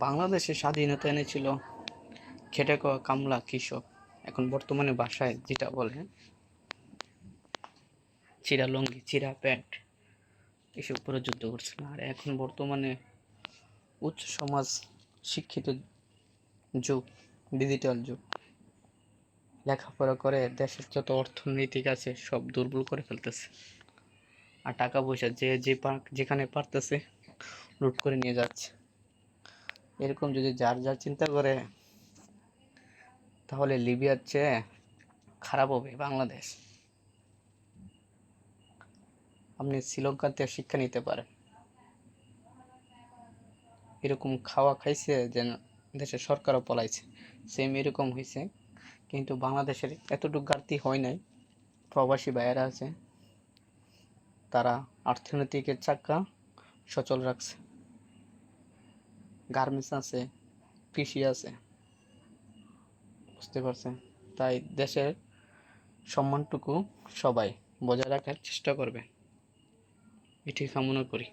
বাংলাদেশে স্বাধীনতা এনেছিল খেটে খাওয়া কামলা কৃষক। এখন বর্তমানে ভাষায় যেটা বলে চিরা লুঙ্গি চিরা প্যান্ট, এসব পরে যুদ্ধ করছিল। আর এখন বর্তমানে উচ্চ সমাজ, শিক্ষিত যুগ, ডিজিটাল যুগ, লেখাপড়া করে দেশের যত অর্থনৈতিক আছে সব দুর্বল করে ফেলতেছে। আর টাকা পয়সা যেখানে পারতেছে লুট করে নিয়ে যাচ্ছে। এরকম যদি যার যার চিন্তা করে, তাহলে লিবিয়ার চেয়ে খারাপ হবে বাংলাদেশ। আপনি শ্রীলঙ্কার থেকে শিক্ষা নিতে পারেন। এরকম খাওয়া খাইছে যে দেশের সরকারও পলাইছে, সেম এরকম হয়েছে। কিন্তু বাংলাদেশের এতটুকু ঘাটতি হয় নাই। প্রবাসী ভাইয়েরা আছে, তারা অর্থনৈতিকের চাকা সচল রাখছে। গার্মেন্টস আছে, কৃষি আছে, বুঝতে পারছেন? তাই দেশের সম্মানটুকু সবাই বজায় রাখার চেষ্টা করবে, এটি কামনা করি।